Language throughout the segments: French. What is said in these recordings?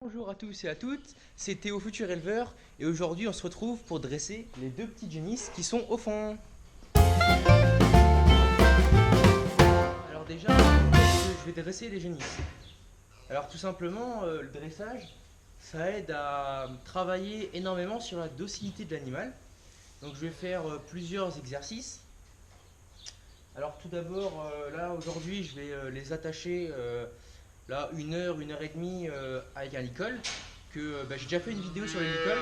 Bonjour à tous et à toutes, c'est Théo Futur Éleveur et aujourd'hui on se retrouve pour dresser les deux petites génisses qui sont au fond. Alors déjà, je vais dresser les génisses. Alors tout simplement, le dressage, ça aide à travailler énormément sur la docilité de l'animal. Donc je vais faire plusieurs exercices. Alors tout d'abord, là aujourd'hui je vais les attacher là une heure et demie avec un licol que j'ai déjà fait une vidéo sur le licol.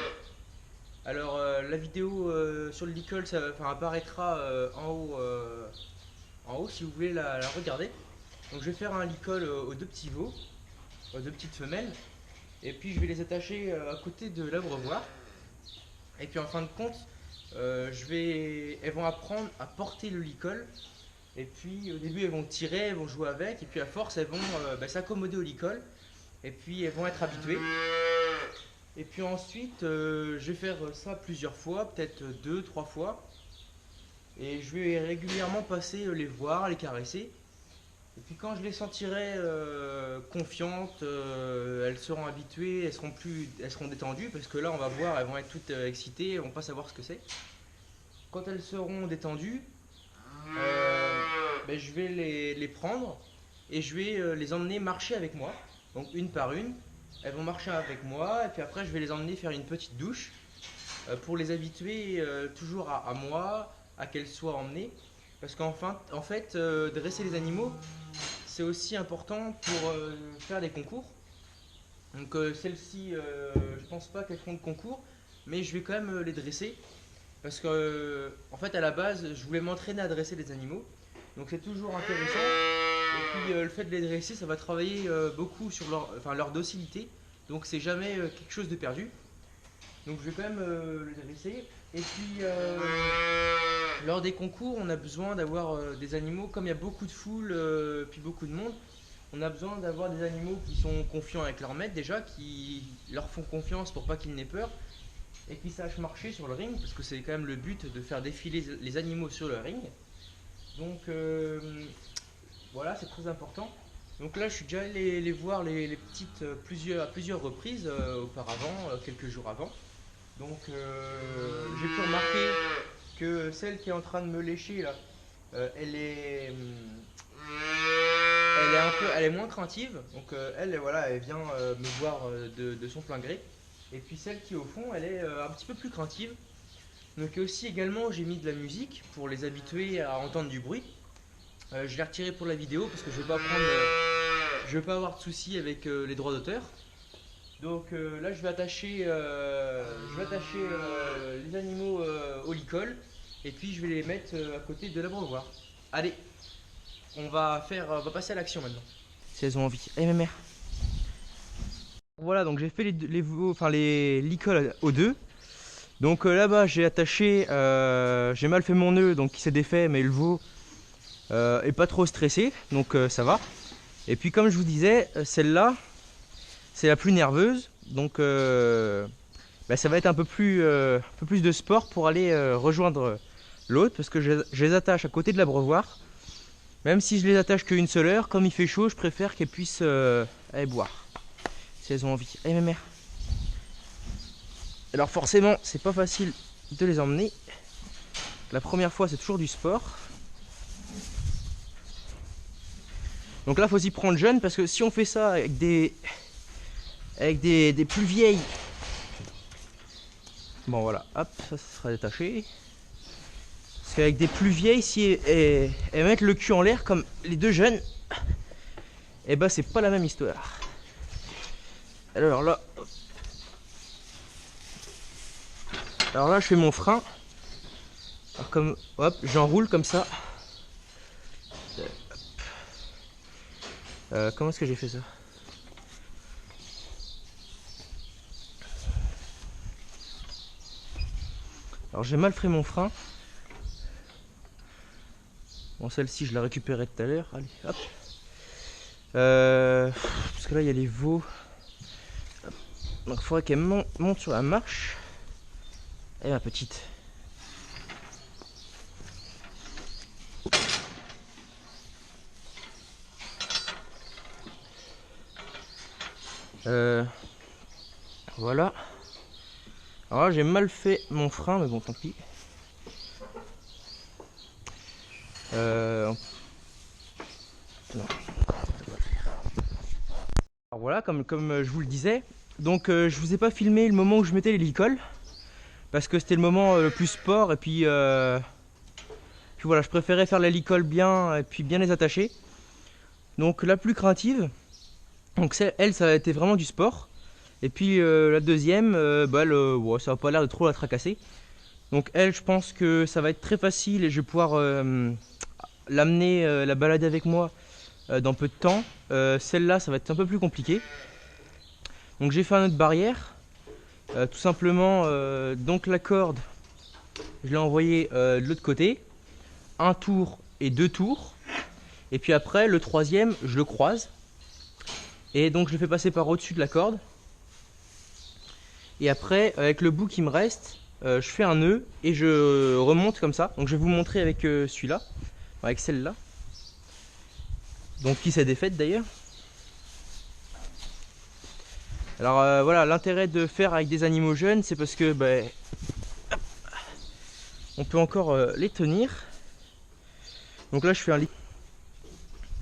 Alors la vidéo sur le licol ça enfin, apparaîtra en haut si vous voulez la regarder. Donc je vais faire un licol aux deux petits veaux, aux deux petites femelles, et puis je vais les attacher à côté de l'abreuvoir. Et puis en fin de compte, elles vont apprendre à porter le licol. Et puis au début elles vont tirer, elles vont jouer avec, et puis à force elles vont s'accommoder au licol. Et puis elles vont être habituées. Et puis ensuite, je vais faire ça plusieurs fois, peut-être deux, trois fois. Et je vais régulièrement passer les voir, les caresser. Et puis quand je les sentirai confiantes, elles seront habituées, elles seront détendues parce que là on va voir, elles vont être toutes excitées, elles vont pas savoir ce que c'est. Quand elles seront détendues, je vais les prendre et je vais les emmener marcher avec moi. Donc une par une, elles vont marcher avec moi et puis après je vais les emmener faire une petite douche pour les habituer toujours à moi, à qu'elles soient emmenées. Parce en fait, dresser les animaux, c'est aussi important pour faire des concours. Donc celles-ci, je pense pas qu'elles feront de concours, mais je vais quand même les dresser. Parce que en fait à la base, je voulais m'entraîner à dresser les animaux. Donc c'est toujours intéressant. Et puis le fait de les dresser, ça va travailler beaucoup sur leur docilité. Donc c'est jamais quelque chose de perdu. Donc je vais quand même le dresser. Et puis lors des concours, on a besoin d'avoir des animaux, comme il y a beaucoup de foule, puis beaucoup de monde, on a besoin d'avoir des animaux qui sont confiants avec leur maître déjà, qui leur font confiance pour pas qu'ils n'aient peur, et qui sachent marcher sur le ring, parce que c'est quand même le but de faire défiler les animaux sur le ring. Donc voilà, c'est très important. Donc là, je suis déjà allé les voir les petites à plusieurs reprises auparavant, quelques jours avant. Donc j'ai pu remarquer que celle qui est en train de me lécher là, elle est moins craintive. Donc voilà, elle vient me voir de son plein gré. Et puis celle qui est au fond, elle est un petit peu plus craintive. Donc aussi également, j'ai mis de la musique pour les habituer à entendre du bruit. Je l'ai retiré pour la vidéo parce que je vais pas avoir de soucis avec les droits d'auteur. Donc là, je vais attacher les animaux au licol et puis je vais les mettre à côté de l'abreuvoir. Allez, on va passer à l'action maintenant. Si elles ont envie. Allez, ma mère. Voilà, donc j'ai fait les licoles aux deux. Donc là-bas, j'ai mal fait mon nœud, donc il s'est défait, mais le veau est pas trop stressé, donc ça va. Et puis comme je vous disais, celle-là, c'est la plus nerveuse, donc ça va être un peu plus de sport pour aller rejoindre l'autre, parce que je les attache à côté de l'abreuvoir. Même si je les attache qu'une seule heure, comme il fait chaud, je préfère qu'elles puissent aller boire, si elles ont envie. Allez ma mère. Alors forcément, c'est pas facile de les emmener. La première fois, c'est toujours du sport. Donc là, faut s'y prendre jeune, parce que si on fait ça avec des plus vieilles. Bon voilà, hop, ça sera détaché. Parce qu'avec des plus vieilles, si elles mettent le cul en l'air comme les deux jeunes, et bah c'est pas la même histoire. Alors là, je fais mon frein. Alors comme, hop, j'enroule comme ça. Comment est-ce que j'ai fait ça? Alors j'ai mal fait mon frein. Bon, celle-ci, je la récupérais tout à l'heure. Allez, hop. Parce que là, il y a les veaux. Donc il faudrait qu'elle monte sur la marche. Et ma petite. Voilà. Alors là, j'ai mal fait mon frein, mais bon, tant pis. Non. Alors voilà, comme je vous le disais, donc je vous ai pas filmé le moment où je mettais les licoles parce que c'était le moment le plus sport et puis voilà, je préférais faire les licoles bien et puis bien les attacher. Donc la plus craintive, donc elle, ça a été vraiment du sport. Et puis la deuxième, ouais, ça n'a pas l'air de trop la tracasser. Donc elle, je pense que ça va être très facile et je vais pouvoir l'amener, la balader avec moi dans peu de temps. Celle-là, ça va être un peu plus compliqué. Donc j'ai fait un autre barrière. Tout simplement, donc la corde, je l'ai envoyée de l'autre côté. Un tour et 2 tours. Et puis après, le troisième, je le croise. Et donc je le fais passer par au-dessus de la corde. Et après, avec le bout qui me reste, je fais un nœud et je remonte comme ça. Donc je vais vous montrer avec celui-là, avec celle-là. Donc qui s'est défaite d'ailleurs. Alors voilà, l'intérêt de faire avec des animaux jeunes, c'est parce que on peut encore les tenir. Donc là je fais un lit.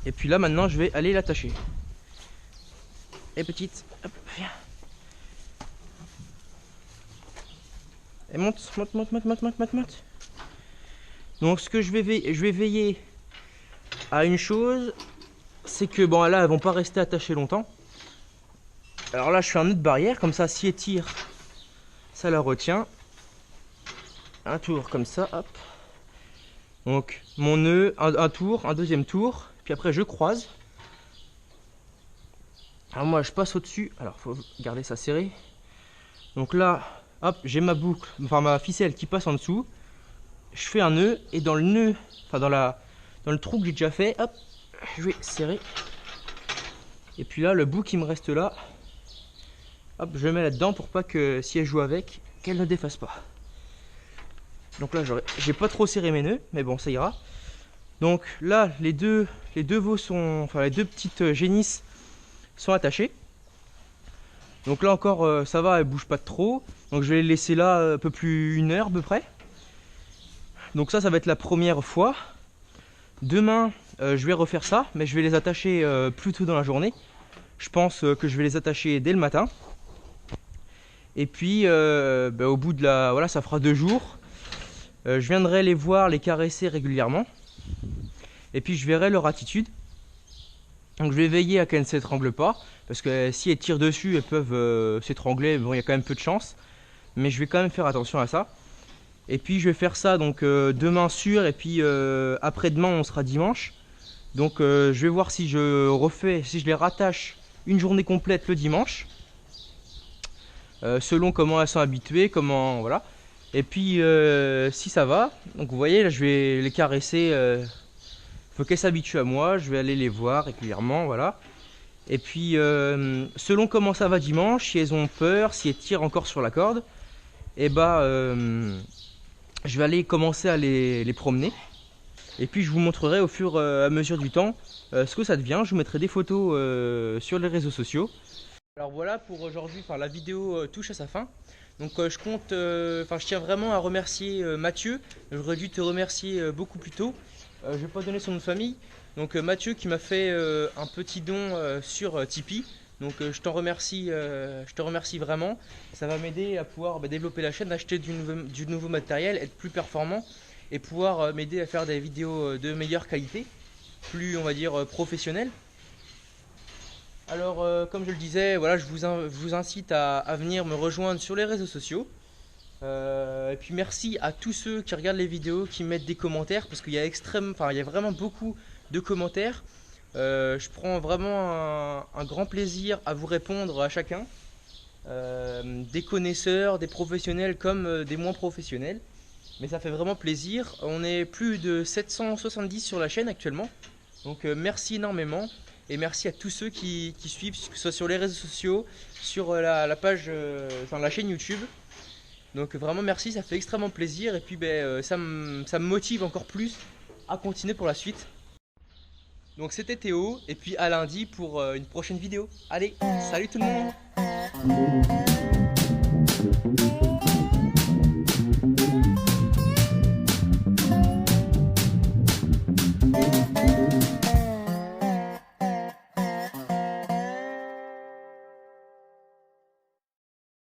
Et puis là maintenant je vais aller l'attacher. Et petite, hop, viens. Et monte. Donc ce que je vais veiller à une chose, c'est que bon là elles vont pas rester attachées longtemps. Alors là je fais un nœud de barrière, comme ça si elle tire, ça la retient. Un tour comme ça, hop. Donc mon nœud, un tour, un deuxième tour, puis après je croise. Alors moi je passe au-dessus, alors faut garder ça serré. Donc là, hop, j'ai ma boucle, enfin ma ficelle qui passe en dessous. Je fais un nœud et dans le nœud, enfin dans le trou que j'ai déjà fait, hop, je vais serrer. Et puis là, le bout qui me reste là, hop, je le mets là-dedans pour pas que si elle joue avec, qu'elle ne défasse pas. Donc là, j'ai pas trop serré mes nœuds, mais bon, ça ira. Donc là, les deux veaux sont, enfin les deux petites génisses sont attachées. Donc là encore, ça va, elles bougent pas trop. Donc je vais les laisser là un peu plus 1 heure à peu près. Donc ça va être la première fois. Demain, je vais refaire ça, mais je vais les attacher plus tôt dans la journée. Je pense que je vais les attacher dès le matin. Et puis, au bout de voilà, ça fera 2 jours. Je viendrai les voir, les caresser régulièrement. Et puis je verrai leur attitude. Donc je vais veiller à qu'elles ne s'étranglent pas. Parce que si elles tirent dessus, elles peuvent s'étrangler. Bon, il y a quand même peu de chance. Mais je vais quand même faire attention à ça. Et puis je vais faire ça donc demain sûr. Et puis après-demain, on sera dimanche. Donc je vais voir si si je les rattache une journée complète le dimanche. Selon comment elles sont habituées, comment voilà. Et puis si ça va, donc vous voyez là je vais les caresser, faut qu'elles s'habituent à moi, je vais aller les voir régulièrement, voilà. Et puis selon comment ça va dimanche, si elles ont peur, si elles tirent encore sur la corde, et je vais aller commencer à les promener. Et puis je vous montrerai au fur et à mesure du temps ce que ça devient, je vous mettrai des photos sur les réseaux sociaux. Alors voilà pour aujourd'hui, enfin la vidéo touche à sa fin. Donc je tiens vraiment à remercier Mathieu. J'aurais dû te remercier beaucoup plus tôt. Je vais pas donner son nom de famille. Donc Mathieu qui m'a fait un petit don sur Tipeee. Donc je te remercie vraiment. Ça va m'aider à pouvoir développer la chaîne, acheter du nouveau matériel, être plus performant et pouvoir m'aider à faire des vidéos de meilleure qualité, plus on va dire professionnelles. Alors comme je le disais, voilà, je vous incite à venir me rejoindre sur les réseaux sociaux. Et puis merci à tous ceux qui regardent les vidéos, qui mettent des commentaires, parce qu'il y a vraiment beaucoup de commentaires. Je prends vraiment un grand plaisir à vous répondre à chacun. Des connaisseurs, des professionnels comme des moins professionnels. Mais ça fait vraiment plaisir. On est plus de 770 sur la chaîne actuellement. Donc merci énormément. Et merci à tous ceux qui suivent, que ce soit sur les réseaux sociaux, sur la page, la chaîne YouTube. Donc vraiment merci, ça fait extrêmement plaisir. Et puis ça me motive encore plus à continuer pour la suite. Donc c'était Théo, et puis à lundi pour une prochaine vidéo. Allez, salut tout le monde! Thank